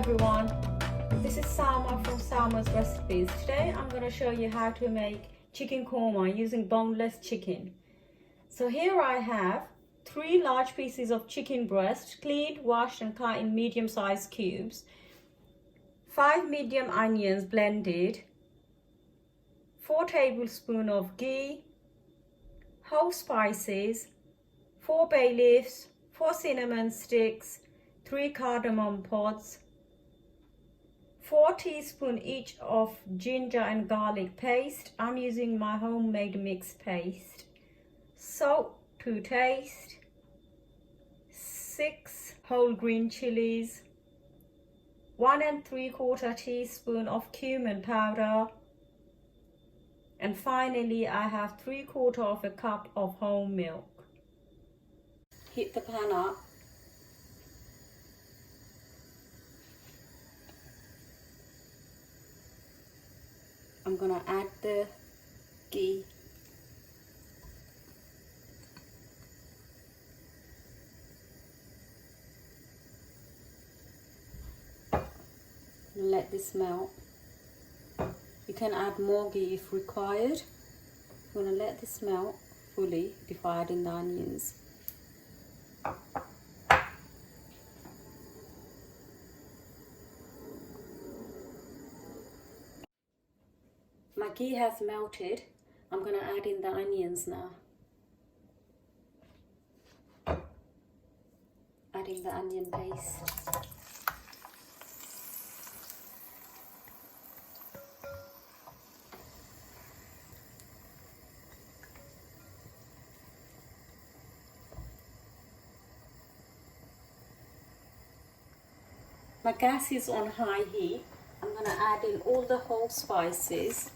everyone, this is Salma from Salma's Recipes. Today I'm going to show you how to make chicken korma using boneless chicken. So here I have 3 large pieces of chicken breast, cleaned, washed and cut in medium-sized cubes, 5 medium onions blended, 4 tablespoons of ghee, whole spices, 4 bay leaves, 4 cinnamon sticks, 3 cardamom pods, 4 teaspoons each of ginger and garlic paste. I'm using my homemade mixed paste. Salt to taste, 6 whole green chilies, 1 3/4 teaspoon of cumin powder, and finally I have 3/4 cup of whole milk. Heat the pan up. I'm gonna add the ghee. Let this melt. You can add more ghee if required. I'm gonna let this melt fully before adding the onions. My ghee has melted. I'm going to add in the onions now. Adding the onion paste. My gas is on high heat. I'm going to add in all the whole spices.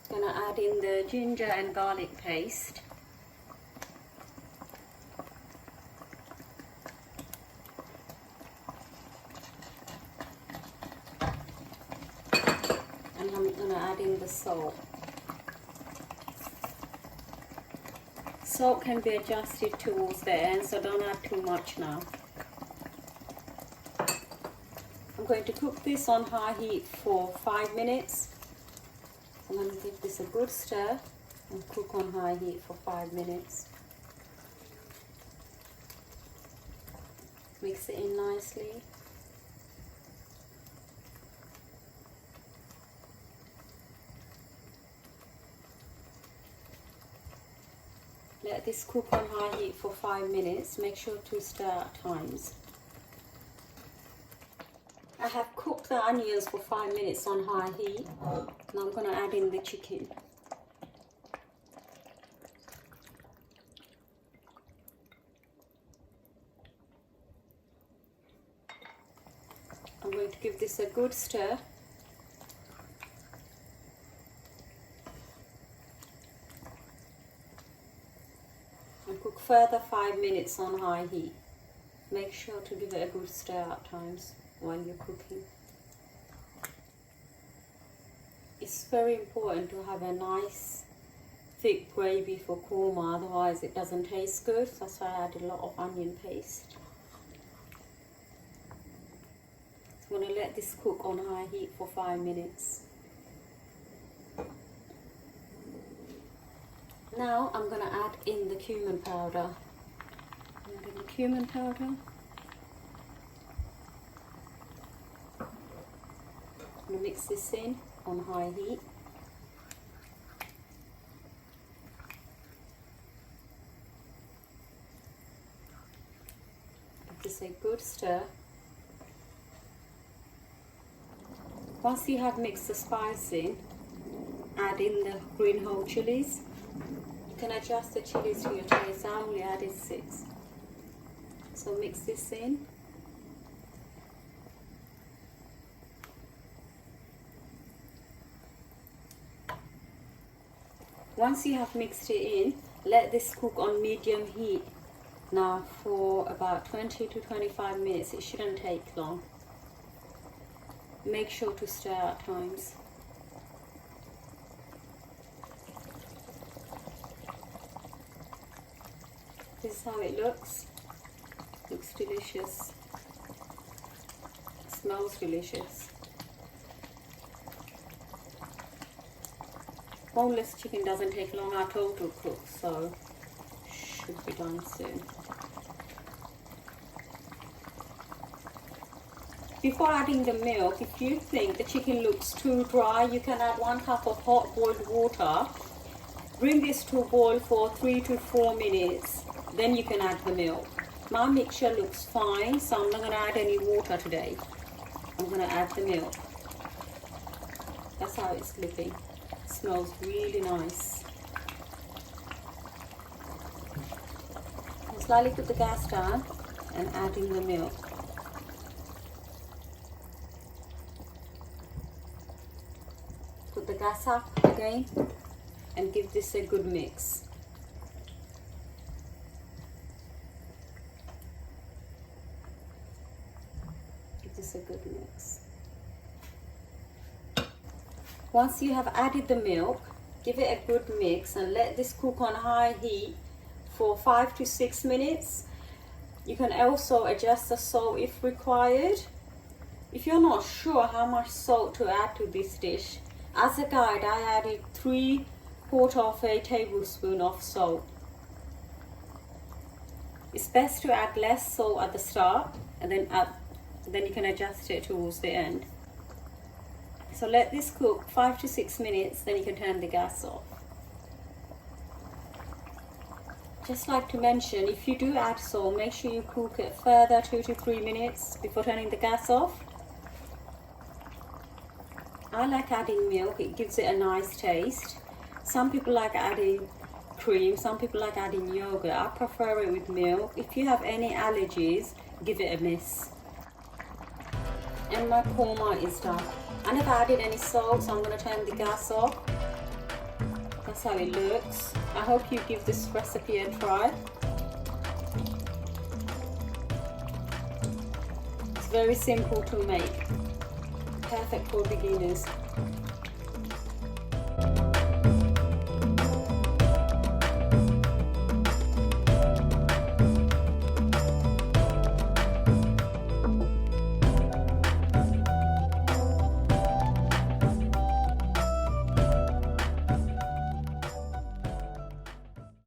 Gonna add in the ginger and garlic paste. And I'm gonna add in the salt. Salt can be adjusted towards the end, so don't add too much now. I'm going to cook this on high heat for 5 minutes. I'm going to give this a good stir and cook on high heat for 5 minutes. Mix it in nicely. Let this cook on high heat for 5 minutes. Make sure to stir at times. I have cooked the onions for 5 minutes on high heat. Now I'm going to add in the chicken. I'm going to give this a good stir. And cook further 5 minutes on high heat. Make sure to give it a good stir at times while you're cooking. It's very important to have a nice thick gravy for korma, otherwise it doesn't taste good. That's why I add a lot of onion paste. So I'm going to let this cook on high heat for 5 minutes. Now I'm going to add in the cumin powder. Add in the cumin powder. I'm going to mix this in on high heat. Give this a good stir. Once you have mixed the spice in, add in the green whole chilies. You can adjust the chilies to your taste. I only added 6. So mix this in. Once you have mixed it in, let this cook on medium heat now for about 20 to 25 minutes. It shouldn't take long. Make sure to stir at times. This is how it looks. Looks delicious. Smells delicious. Boneless chicken doesn't take long at all to cook, so should be done soon. Before adding the milk, if you think the chicken looks too dry, you can add 1 cup of hot boiled water. Bring this to a boil for 3 to 4 minutes, then you can add the milk. My mixture looks fine, so I'm not going to add any water today. I'm going to add the milk. That's how it's looking. It smells really nice. I'll slightly put the gas down and adding the milk. Put the gas up again and give this a good mix. Give this a good mix. Once you have added the milk, give it a good mix and let this cook on high heat for 5 to 6 minutes. You can also adjust the salt if required. If you're not sure how much salt to add to this dish, as a guide I added 3/4 tablespoon of salt. It's best to add less salt at the start and then you can adjust it towards the end. So let this cook 5 to 6 minutes, then you can turn the gas off. Just like to mention, if you do add salt, make sure you cook it further 2 to 3 minutes before turning the gas off. I like adding milk, it gives it a nice taste. Some people like adding cream, some people like adding yogurt. I prefer it with milk. If you have any allergies, give it a miss. And my korma is done. I never added any salt, so I'm going to turn the gas off. That's how it looks. I hope you give this recipe a try. It's very simple to make. Perfect for beginners.